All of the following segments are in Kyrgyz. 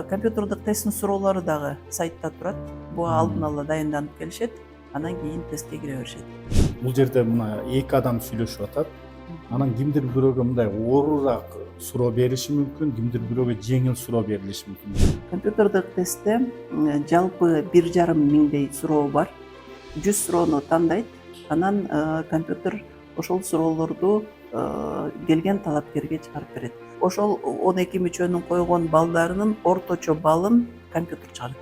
Компьютердик тесттин суроолору дагы сайтта турат. Буга алдын ала дайынданып келишет, анан кийин тестке кире беришет. Бул жерде мына эки адам сүйлөшүп атат. Анан кимдир бирөөгө мындай оорураак суроо бериши мүмкүн, кимдир бирөөгө жеңил суроо берилиши мүмкүн. Компьютердик тестте жалпы 1,5 миңдей суроо бар. 100 суроону тандайт, анан компьютер ошол суроолорду келген талапкерге чыгарып берет. Ошол 12 мүчөнүн койгон балдарынын орточо балын компьютер чыгарат.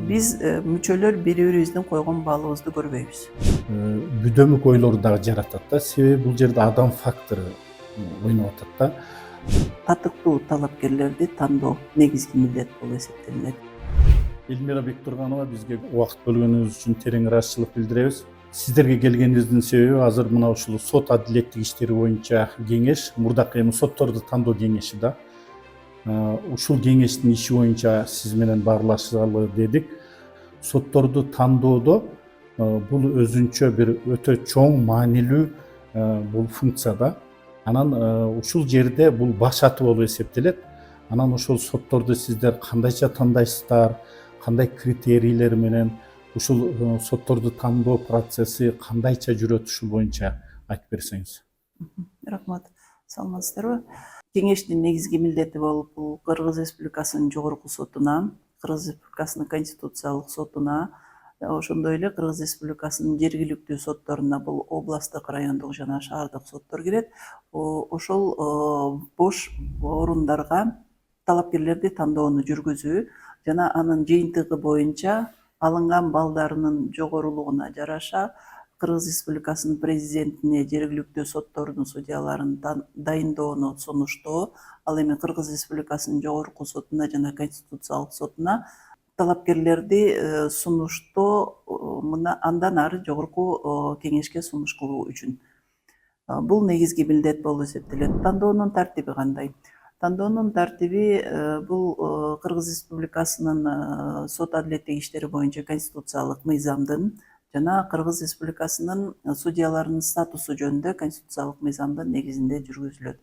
Биз мүчөлөр бири-бирибиздин койгон балыбызды көрбөйбүз. Бүдөмүк ойлорду дагы жаратат да, себеби бул жерде адам фактору ойноп атат да. Татыктуу талапкерлерди тандоо негизги милдет болуп эсептелинет. Элмира Бектурганова, бизге убакыт бөлгөнүңүз үчүн терең ыраазычылык билдиребиз. Сиздерге келгениңиздин себеби азыр мына ушул сот адилеттик иштери боюнча кеңеш, мурдакы эми сотторду тандоо кеңеши да. Ушул кеңештин иши боюнча сиз менен баарлашалы дедик. Сотторду тандоодо бул өзүнчө бир өтө чоң маанилүү бул функция да. Анан ушул жерде бул баш аты болуп эсептелет. Анан ошол сотторду сиздер кандайча тандайсыздар, кандай критерийлер менен ушул сотторду тандоо процесси кандайча жүрөт, ушул боюнча айтып берсеңиз. Рахмат. Саламатсыздарбы? Кеңештин негизги милдети болуп бул Кыргыз Республикасынын жогорку сотуна, Кыргыз Республикасынын Конституциялык сотуна, ошондой эле Кыргыз Республикасынын жергиликтүү сотторуна, бул областтык, райондук жана шаардык соттор кирет. Ошол бош орундарга талапкерлерди тандоону жүргүзүү жана анын жыйынтыгы боюнча алынган балдарынын жогорулугуна жараша Кыргыз Республикасынын президентине жергиликтүү соттордун судьяларын дайындоону сунуштоо, ал эми Кыргыз Республикасынын жогорку сотуна жана Конституциялык сотуна талапкерлерди сунуштоо, андан ары жогорку кеңешке сунуш кылуу үчүн. Бул негизги милдет болуп эсептелет. Тандоонун тартиби кандай? Тандоонун тартиби бул Кыргыз Республикасынын сот адилеттик иштери боюнча конституциялык мыйзамдын жана Кыргыз Республикасынын судьяларынын статусу жөнүндө конституциялык мыйзамдын негизинде жүргүзүлөт.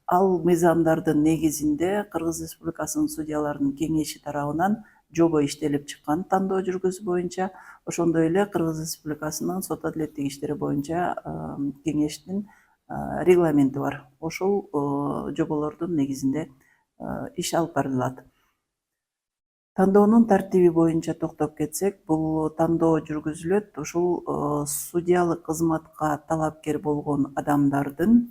Ал мыйзамдардын негизинде Кыргыз Республикасынын судьяларынын кеңеши тарабынан жобо иштелип чыккан тандоо жүргүзүү боюнча, ошондой эле Кыргыз Республикасынын сот адилеттик иштери боюнча кеңештин регламенти бар. Ошол жоболордун негизинде иш алып барылат. Тандоонун тартиби боюнча токтоп кетсек, бул тандоо жүргүзүлөт ушул судьялык кызматка талапкер болгон адамдардын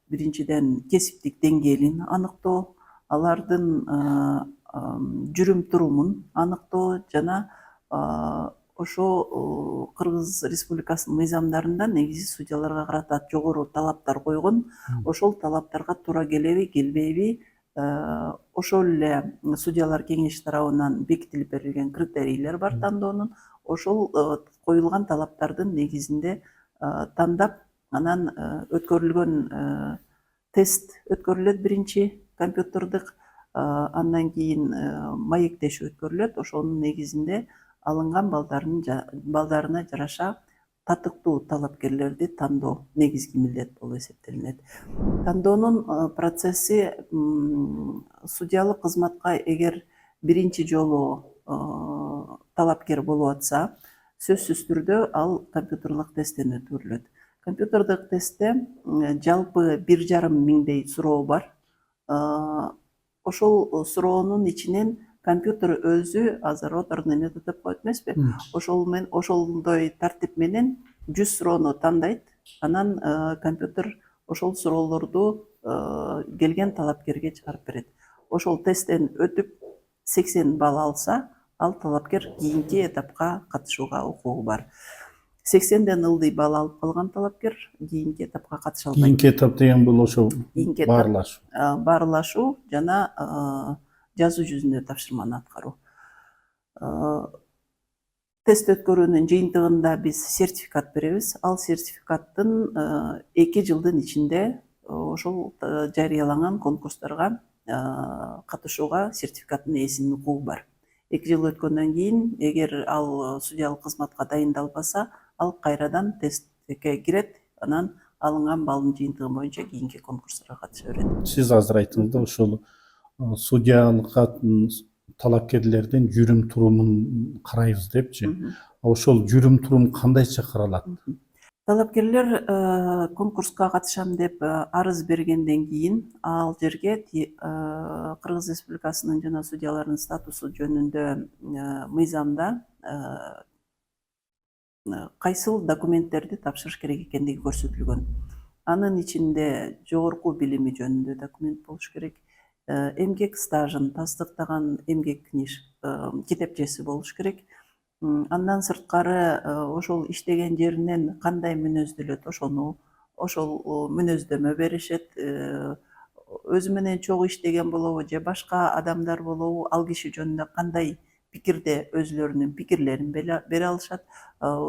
биринчиден кесиптик деңгээлин аныктоо, алардын жүрүм турумун аныктоо жана ошо Кыргыз Республикасынын мыйзамдарында негизи судьяларга карата жогору талаптар койгон. Ошол талаптарга туура келеби, келбейби, ошол эле судьялар кеңеши тарабынан бекитилип берилген критерийлер бар тандоонун. Ошол коюлган талаптардын негизинде тандап, анан өткөрүлгөн тест өткөрүлөт, биринчи компьютердик, андан кийин маектешүү өткөрүлөт. Ошонун негизинде алынган балдарына жараша татыктуу талапкерлерди тандоо негизги милдет болуп эсептелинет. Тандоонун процесси судьялык кызматка эгер биринчи жолу талапкер болуп атса, сөзсүз түрдө ал компьютердик тесттен өткөрүлөт. Компьютердик тестте жалпы 1,5 миңдей суроо бар. Ошол суроонун ичинен компьютер өзү азыр роторный метод деп коет эмеспи? Ошондой тартип менен 100 суроону тандайт, анан компьютер ошол суроолорду келген талапкерге чыгарып берет. Ошол тесттен өтүп 80 балл алса, ал талапкер кийинки этапка катышууга укугу бар. 80ден ылдый балл алып калган талапкер кийинки этапка катыша албайт. Кийинки этап деген бул ошо баарлашуу жана жазуу жүзүндө тапшырманы аткаруу. Тест өткөрүүнүн жыйынтыгында биз сертификат беребиз. Ал сертификаттын 2 жылдын ичинде ошол жарыяланган конкурстарга катышууга сертификаттын ээсинин укугу бар. 2 жыл өткөндөн кийин, эгер ал судьялык кызматка дайындалбаса, ал кайрадан тестке кирет, анан алынган балдын жыйынтыгы боюнча кийинки конкурстарга катыша берет. Сиз азыр айттыңыз да, ушул судьялыкка талапкерлердин жүрүм турумун карайбыз депчи. Ошол жүрүм турум кандайча каралат? Талапкерлер конкурска катышам деп арыз бергенден кийин ал жерге Кыргыз Республикасынын жана судьялардын статусу жөнүндө мыйзамда кайсыл документтерди тапшырыш керек экендиги көрсөтүлгөн. Анын ичинде жогорку билими жөнүндө документ болуш керек, эмгек стажын тастыктаган эмгек китепчеси болуш керек. Андан сырткары ошол иштеген жеринен кандай мүнөздөлөт, ошол мүнөздөмө беришет. Өзү менен чогуу иштеген болобу же башка адамдар болобу, ал киши жөнүндө кандай пикирде өзүлөрүнүн пикирлерин бере алышат,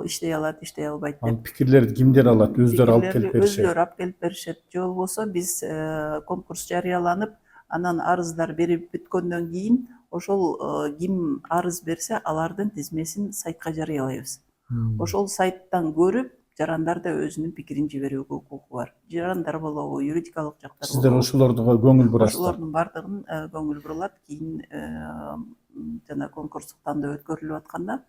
иштей алат, иштей албайт Ал деп. пикирлерди кимдер алат? Өздөрү алып келип беришет. Өзүлөрү алып келип беришет. Же болбосо биз конкурс жарыяланып, анан арыздар берип бүткөндөн кийин ошол ким арыз берсе, алардын тизмесин сайтка жарыялайбыз. Ошол сайттан көрүп, жарандар да өзүнүн пикирин жиберүүгө укугу бар. Жарандар болобу, юридикалык жактар болобу. Сиздер ошолорго көңүл бурасыздар. Ошолордун бардыгын көңүл бурулат. Кийин жана конкурстук тандоо өткөрүлүп атканда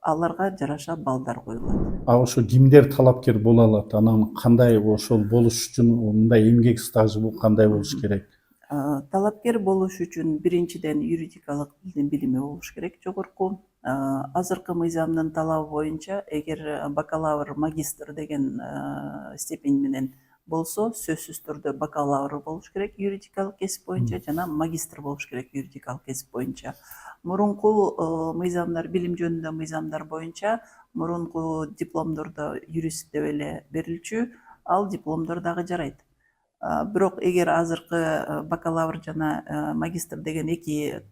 аларга жараша балдар коюлат. Ошо кимдер талапкер боло алат? Анан кандай ошол болуш үчүн мындай эмгек стажы кандай болуш керек? Талапкер болуш үчүн биринчиден юридикалык билими болуш керек, жогорку. Азыркы мыйзамдын талабы боюнча, эгер бакалавр, магистр деген степень менен болсо, сөзсүз түрдө бакалавр болуш керек юридикалык кесип боюнча жана магистр болуш керек юридикалык кесип боюнча. Мурунку мыйзамдар, билим жөнүндө мыйзамдар боюнча, мурунку дипломдордо юрист деп эле берилчү, ал дипломдор дагы жарайт. Бирок эгер азыркы бакалавр жана магистр деген эки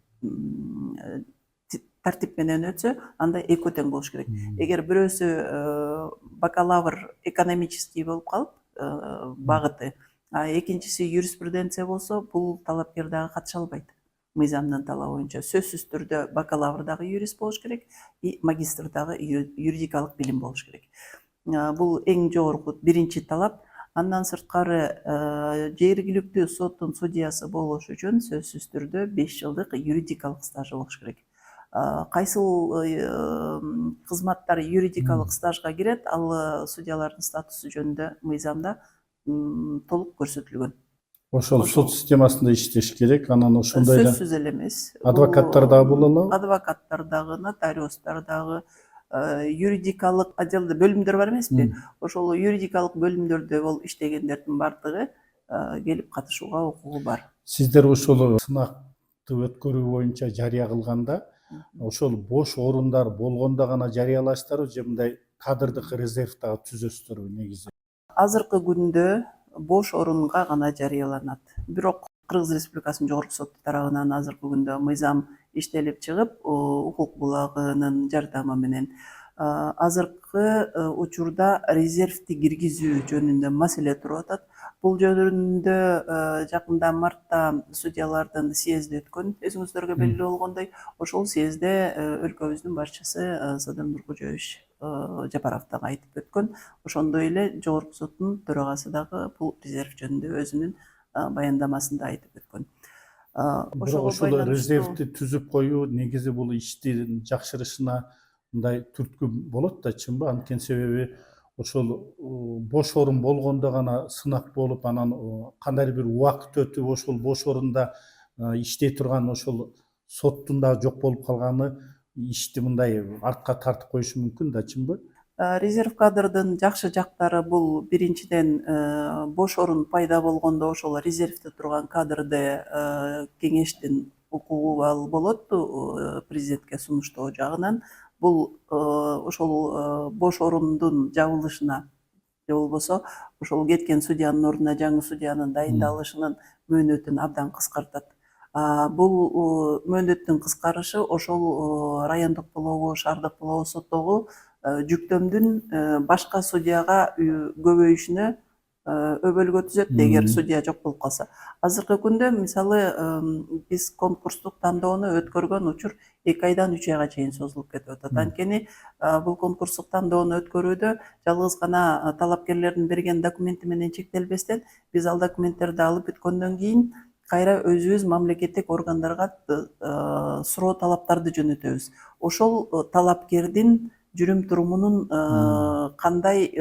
тартип менен өтсө, анда экөө тең болуш керек. Эгер бирөөсү бакалавр экономический болуп калып, багыты, а экинчиси юриспруденция болсо, бул талапкер дагы катыша албайт. Мыйзамдын талабы боюнча сөзсүз түрдө бакалавр дагы юрист болуш керек, и магистр дагы юридикалык билим болуш керек. Бул эң жогорку биринчи талап. Андан сырткары жергиликтүү соттун судьясы болуш үчүн сөзсүз түрдө 5 жылдык юридикалык стажы болуш керек. Кайсыл кызматтар юридикалык стажга кирет, ал судьялардын статусу жөнүндө мыйзамда толук көрсөтүлгөн. Ошол суд системасында иштеш керек, анан ошондой эле сөзсүз эле эмес. адвокаттар дагы боло алабы? Адвокаттар дагы, нотариустар дагы, юридикалык отделде бөлүмдөр бар эмеспи? Ошол юридикалык бөлүмдөрдө болуп иштегендердин бардыгы келип катышууга укугу бар. Сиздер ошол сынакты өткөрүү боюнча жарыя кылганда, ошол бош орундар болгондо гана жарыялайсыздарбы же мындай кадрдык резерв дагы түзөсүздөрбү негизи? Азыркы күндө бош орунга гана жарыяланат. Бирок Кыргыз Республикасынын жогорку соту тарабынан азыркы күндө мыйзам иштелип чыгып, укук булагынын жардамы менен азыркы учурда резервди киргизүү жөнүндө маселе туруп атат. Бул жөнүндө жакында мартта судьялардын съезди өткөн, өзүңүздөргө белгилүү болгондой. Ошол съезде өлкөбүздүн башчысы Садыр Нуркожоевич Жапаров дагы айтып өткөн. Ошондой эле жогорку соттун төрагасы дагы бул резерв жөнүндө өзүнүн баяндамасында айтып өткөн. Ошол резервди түзүп коюу негизи бул иштин жакшырышына мындай түрткү болот да, чынбы? Анткени себеби ошол бош орун болгондо гана сынак болуп, анан кандайдыр бир убакыт өтүп, ошол бош орунда иштей турган ошол соттун дагы жок болуп калганы ишти мындай артка тартып коюшу мүмкүн да, чынбы? Резерв кадрдын жакшы жактары бул биринчиден бош орун пайда болгондо ошол резервде турган кадрды кеңештин укугу болот президентке сунуштоо жагынан. Бул ошол бош орундун жабылышына же болбосо ошол кеткен судьянын ордуна жаңы судьянын дайындалышынын мөөнөтүн абдан кыскартат. Бул мөөнөттүн кыскарышы ошол райондук болобу, шаардык болобу соттогу жүктөмдүн башка судьяга көбөйүшүнө өбөлгө түзөт, эгер судья жок болуп калса. Азыркы күндө мисалы биз конкурстук тандоону өткөргөн учур 2 айдан 3 айга чейин созулуп кетип атат. Анткени бул конкурстук тандоону өткөрүүдө жалгыз гана талапкерлердин берген документи менен чектелбестен, биз ал документтерди алып бүткөндөн кийин кайра өзүбүз мамлекеттик органдарга суроо талаптарды жөнөтөбүз. Ошол талапкердин жүрүм турумунун кандай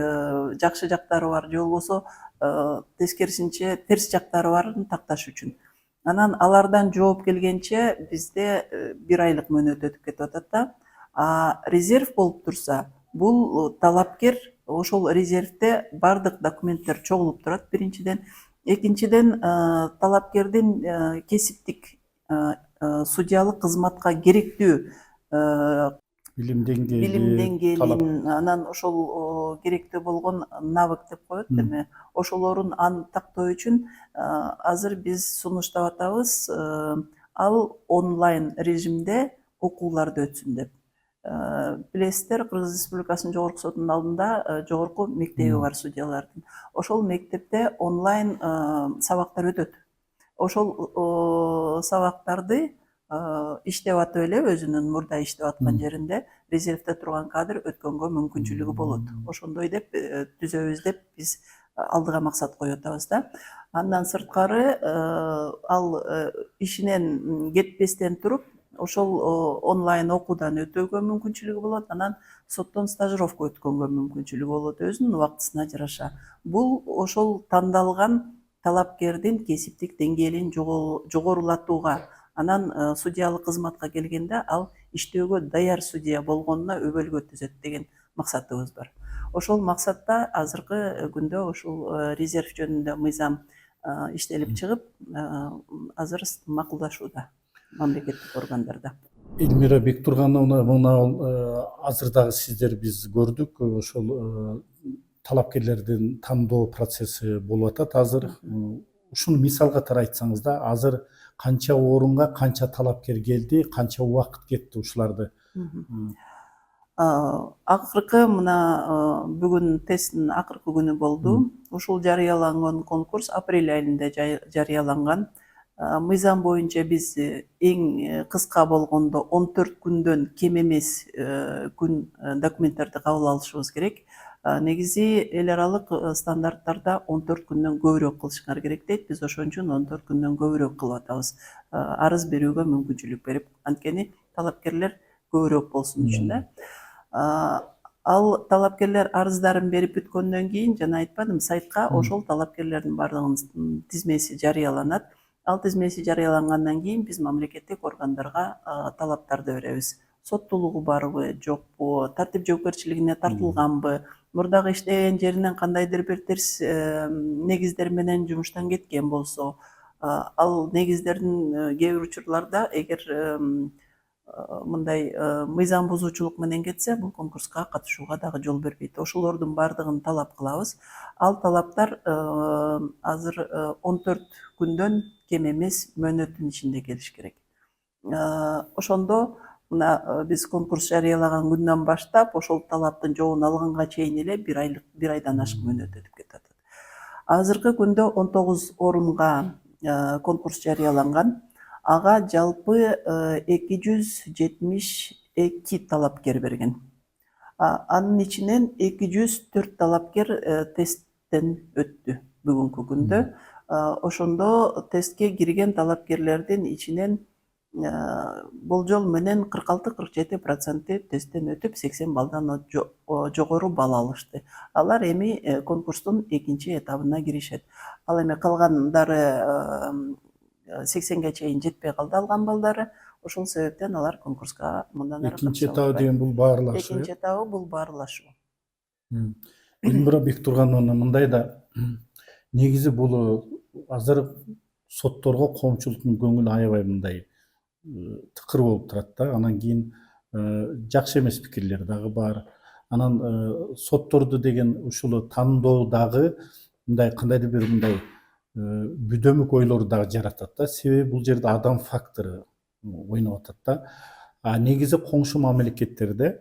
жакшы жактары бар же болбосо тескерисинче терс жактары барын такташ үчүн. Анан алардан жооп келгенче бизде 1 айлык мөөнөт өтүп кетип атат да. Резерв болуп турса, бул талапкер ошол резервде бардык документтер чогулуп турат биринчиден. Экинчиден, талапкердин кесиптик судьялык кызматка керектүү билим билим деңгээли, талап. деңгээлин, анан ошол керектүү болгон навык деп коет эми, ошолорун анықтоо үчүн азыр биз сунуштап атабыз, ал онлайн режимде окууларды өтсүн деп. Билесиздер, Кыргыз Республикасынын Жогорку сотунун алдында жогорку мектеби бар судьялардын. Ошол мектепте онлайн сабактар өтөт. Ошол сабактарды иштеп атып эле өзүнүн мурда иштеп аткан жеринде резервде турган кадр өткөнгө мүмкүнчүлүгү болот. Ошондой деп түзөбүз деп биз алдыга максат коюп атабыз да. Андан сырткары ал ишинен кетпестен туруп, ошол онлайн окуудан өтүүгө мүмкүнчүлүгү болот, анан соттон стажировка өткөнгө мүмкүнчүлүгү болот өзүнүн убактысына жараша. Бул ошол тандалган талапкердин кесиптик деңгээлин жогорулатууга, анан судьялык кызматка келгенде ал иштөөгө даяр судья болгонуна өбөлгө түзөт деген максатыбыз бар. Ошол максатта азыркы күндө ушул резерв жөнүндө мыйзам иштелип чыгып, азыр макулдашууда мамлекеттик органдарда. Элмира Бектургановна, мына азыр дагы сиздер биз көрдүк, ошол талапкерлердин тандоо процесси болуп атат азыр. Ушуну мисал катары айтсаңыз да, азыр канча орунга канча талапкер келди, канча убакыт кетти ушуларды? Акыркы мына бүгүн тесттин акыркы күнү болду. Ушул жарыяланган конкурс апрель айында жарыяланган. Мыйзам боюнча биз эң кыска болгондо 14 күндөн кем эмес күн документтерди кабыл алышыбыз керек. Негизи эл аралык стандарттарда 14 күндөн көбүрөөк кылышыңар керек дейт. Биз ошон үчүн 14 күндөн көбүрөөк кылып атабыз. Арыз берүүгө мүмкүнчүлүк берип, анткени талапкерлер көбүрөөк болсун үчүн да. Ал талапкерлер арыздарын берип бүткөндөн кийин, жана айтпадым, сайтка ошол талапкерлердин бардыгынын тизмеси жарыяланат. Ал тизмеси жарыялангандан кийин биз мамлекеттик органдарга талаптарды беребиз. Соттуулугу барбы, жокпу, тартип жоопкерчилигине тартылганбы, мурдагы иштеген жеринен кандайдыр бир терс негиздер менен жумуштан кеткен болсо, ал негиздердин кээ бир учурларда эгер мындай мыйзам бузуучулук менен кетсе, бул конкурска катышууга дагы жол бербейт. Ошолордун бардыгын талап кылабыз. Ал талаптар азыр 14 күндөн кем эмес мөөнөттүн ичинде келиш керек. Ошондо мына биз конкурс жарыялаган күндөн баштап ошол талаптын жообун алганга чейин эле 1 айдан ашык мөөнөт өтүп кетип атат. Азыркы күндө 19 орунга конкурс жарыяланган. Ага жалпы 272 талапкер берген. Анын ичинен 204 талапкер тесттен өттү бүгүнкү күндө. Ошондо тестке кирген талапкерлердин ичинен болжол менен 46-47% тесттен өтүп 80 балдан жогору бал алышты. Алар эми конкурстун экинчи этабына киришет. Ал эми калгандары 80ге чейин жетпей калды алган балдары. Ошол себептен алар конкурска мындан ары экинчи этабы деген бул баарылашуу. Экинчи этабы бул баарылашуу. Элмира Бектургановна, мындай да, негизи бул азыр сотторго коомчулуктун көңүлү аябай мындай тыкыр болуп турат да. Анан кийин жакшы эмес пикирлер дагы бар. Анан сотторду деген ушул тандоо дагы мындай кандайдыр бир мындай бүдөмүк ойлорду дагы жаратат да. Себеби бул жерде адам фактору ойноп атат да. Негизи коңшу мамлекеттерде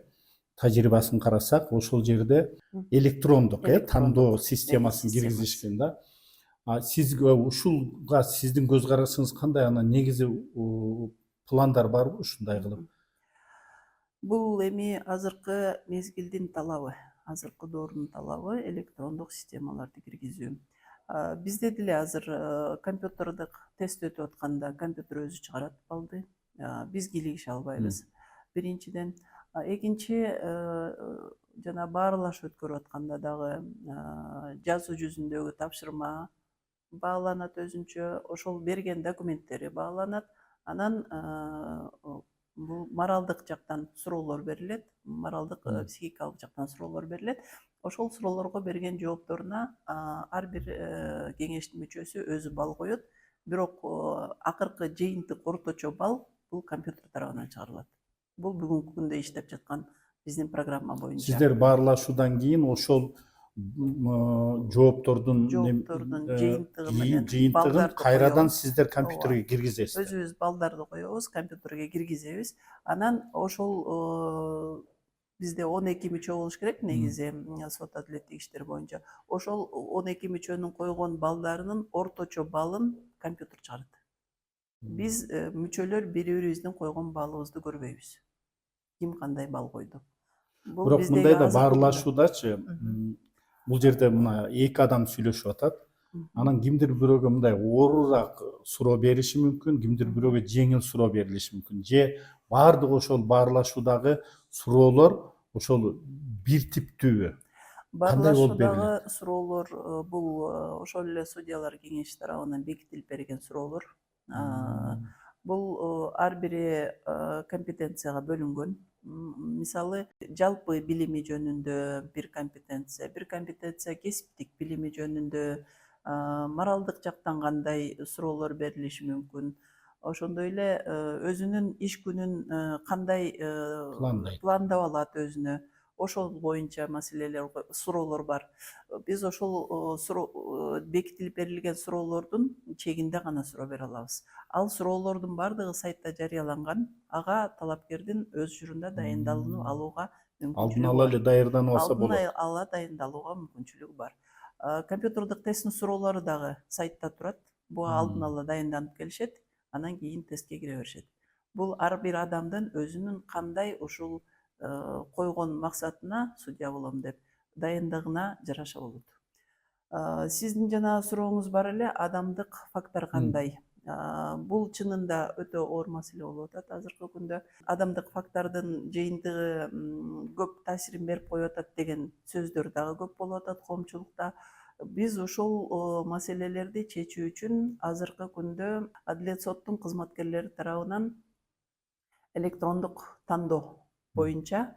тажрыйбасын карасак, ошол жерде электрондук тандоо системасын киргизишкен да. Сизге ушулга сиздин көз карашыңыз кандай? Анан негизи пландар барбы ушундай кылып? Бул эми азыркы мезгилдин талабы, азыркы доордун талабы электрондук системаларды киргизүү. Бизде деле азыр компьютердик тест өтүп атканда компьютер өзү чыгарат балды. Биз кийлигише албайбыз. Биринчиден, экинчи жана баарлашып өткөрүп атканда дагы жазуу жүзүндөгү тапшырма бааланат өзүнчө, ошол берген документтери бааланат. Анан бул моралдык жактан суроолор берилет, моралдык психикалык жактан суроолор берилет. Ошол суроолорго берген жоопторуна ар бир кеңештин мүчөсү өзү балл коет. Бирок акыркы жыйынтык орточо балл бул компьютер тарабынан чыгарылат. Бул бүгүнкү күндө иштеп жаткан биздин программа боюнча. Сиздер баарлашуудан кийин ошол жооптордун жыйынтыгын кайрадан сиздер компьютерге киргизесиздер. Өзүбүз балдарды коебуз, компьютерге киргизебиз. Анан ошол бизде 12 мүчө болуш керек негизи сот адилеттик иштер боюнча. Ошол 12 мүчөнүн койгон балдарынын орточо баллын компьютер чыгарат. Биз мүчөлөр бири-бирибиздин койгон баллыбызды көрбөйбүз. Ким кандай балл койду. Бирок мындай да баарлашуудачы, бул жерде мына эки адам сүйлөшүп атат. Анан кимдир бирөөгө мындай оорураак суроо бериши мүмкүн, кимдир бирөөгө жеңил суроо берилиши мүмкүн. Же баардык ошол баарлашуудагы суроолор ошол бир типтүүбү? Баарлашуудагы суроолор бул ошол эле судьялар кеңеши тарабынан бекитилип берген суроолор. Бул ар бири компетенцияга бөлүнгөн. Мисалы, жалпы билими жөнүндө бир компетенция кесиптик билими жөнүндө, моралдык жактан кандай суроолор берилиши мүмкүн. Ошондой эле өзүнүн иш күнүн кандай пландап алат өзүнө. Ошол боюнча маселелер, суроолор бар. Биз ошол бекитилип берилген суроолордун чегинде гана суроо бере алабыз. Ал суроолордун баардыгы сайтта жарыяланган. Ага талапкердин өз учурунда дайындалып алууга мүмкүнчүлүгү бар. Алдын ала эле даярданып алса болот. Алдын ала дайындалууга мүмкүнчүлүгү бар. Компьютердик тесттин суроолору дагы сайтта турат. Буга алдын ала дайынданып келишет, анан кийин тестке кире беришет. Бул ар бир адамдын өзүнүн кандай ушул койгон максатына судья болом деп дайындыгына жараша болот. Сиздин жана сурооңуз бар эле, адамдык фактор кандай? Бул чынында өтө оор маселе болуп атат азыркы күндө. Адамдык фактордун жыйынтыгы көп таасирин берип коюп атат деген сөздөр дагы көп болуп атат коомчулукта. Биз ушул маселелерди чечүү үчүн азыркы күндө Адилет соттун кызматкерлери тарабынан электрондук тандоо боюнча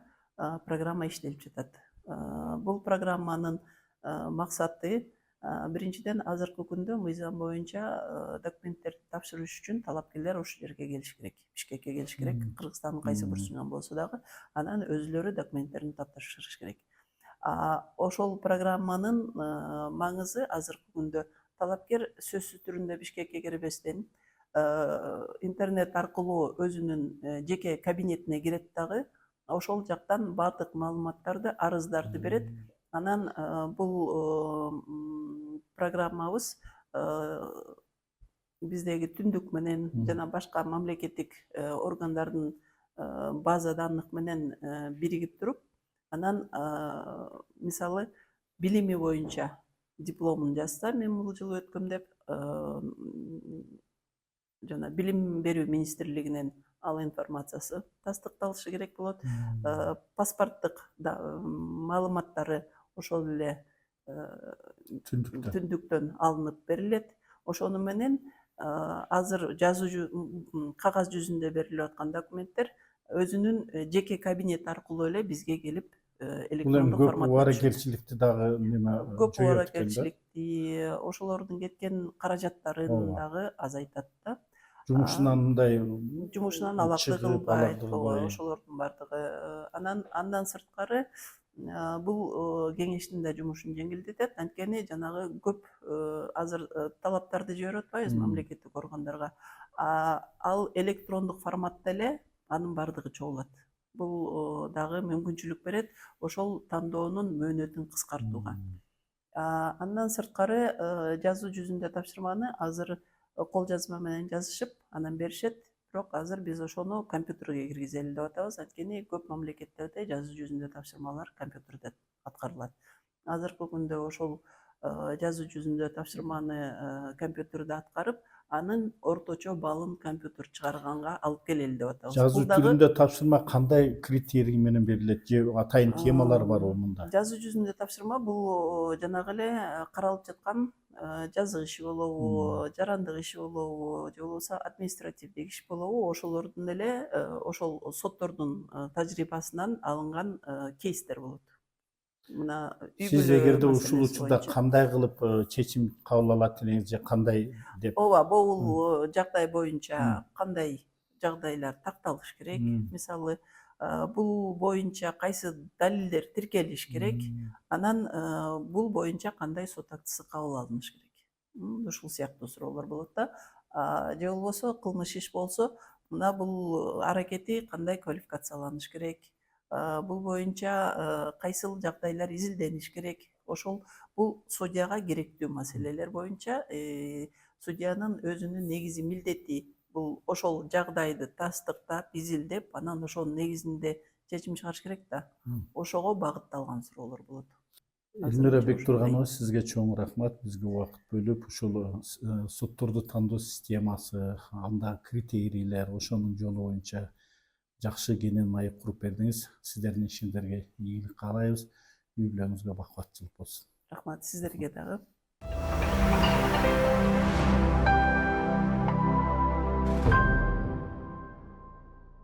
программа иштелип жатат. Бул программанын максаты биринчиден азыркы күндө мыйзам боюнча документтерди тапшырыш үчүн талапкерлер ошол жерге келиш керек, Бишкекке келиш керек, Кыргызстандын кайсы бурчунан болсо дагы, анан өзүлөрү документтерин тапташырыш керек. Ошол программанын маңызы азыркы күндө талапкер сөзсүз түрүндө Бишкекке кирбестен интернет аркылуу өзүнүн жеке кабинетине кирет дагы, ошол жактан баардык маалыматтарды, арыздарды берет. Анан бул программабыз биздеги түндүк менен жана башка мамлекеттик органдардын база данных менен биригип туруп, анан мисалы билими боюнча дипломун жазса, мен бул жылы өткөм деп, жана билим берүү министрлигинен ал информациясы тастыкталышы керек болот. Паспорттук маалыматтары ошол эле түндүктөн алынып берилет. Ошону менен азыр жазуу кагаз жүзүндө берилип аткан документтер өзүнүн жеке кабинети аркылуу эле бизге келип электрондук форматта. Көп аракелчиликти дагы көп аракелчиликти, ошолордун кеткен каражаттарын дагы азайтат да. Жумушунан алакты кылбайт, ошолордун баардыгы. Андан сырткары бул кеңештин да жумушун жеңилдетет. Анткени жанагы көп азыр талаптарды жиберип атпайбыз мамлекеттик органдарга. Ал электрондук форматта эле анын баардыгы чогулат. Бул дагы мүмкүнчүлүк берет ошол тандоонун мөөнөтүн кыскартууга. Андан сырткары жазуу жүзүндө тапшырманы азыр кол жазма менен жазышып, анан беришет. Бирок азыр биз ошону компьютерге киргизели деп атабыз. Анткени көп мамлекеттерде жазуу жүзүндө тапшырмалар компьютерде аткарылат. Азыркы күндө ошол жазуу жүзүндө тапшырманы компьютерде аткарып, анын орточо балын компьютер чыгарганга алып келели деп атабыз. Жазуу Бул дагы түрүндө тапшырма кандай критерий менен берилет? Же атайын темалар барбы мында? жазуу жүзүндө тапшырма бул жанагы эле каралып жаткан жазык иши болобу, жарандык иши болобу, же болбосо административдик иш болобу, ошолордун эле ошол соттордун тажрыйбасынан алынган кейстер болот. Мына үй Сиз бүлө эгерде ушул маселеси учурда боюнча. кандай кылып чечим кабыл алат элеңиз же кандай деп? Ооба, бул жагдай боюнча кандай жагдайлар такталыш керек? Мисалы, бул боюнча кайсы далилдер тиркелиш керек? Анан бул боюнча кандай сот актысы кабыл алыныш керек? Ушул сыяктуу суроолор болот да. Же болбосо кылмыш иш болсо, мына бул аракети кандай квалификацияланыш керек? Бул боюнча кайсыл жагдайлар изилдениш керек? Ошол бул судьяга керектүү маселелер боюнча судьянын өзүнүн негизи милдети бул ошол жагдайды тастыктап, изилдеп, анан ошонун негизинде чечим чыгарыш керек да. Ошого багытталган суроолор болот. Элмира Бектурганова, сизге чоң рахмат. Бизге убакыт бөлүп, ушул сотторду тандоо системасы, анда критерийлер, ошонун жолу боюнча жакшы кенен маек куруп бердиңиз. Сиздердин ишиңерге ийгилик каалайбыз. Үй бүлөңүзгө бакубаттуулук болсун. Рахмат сиздерге дагы.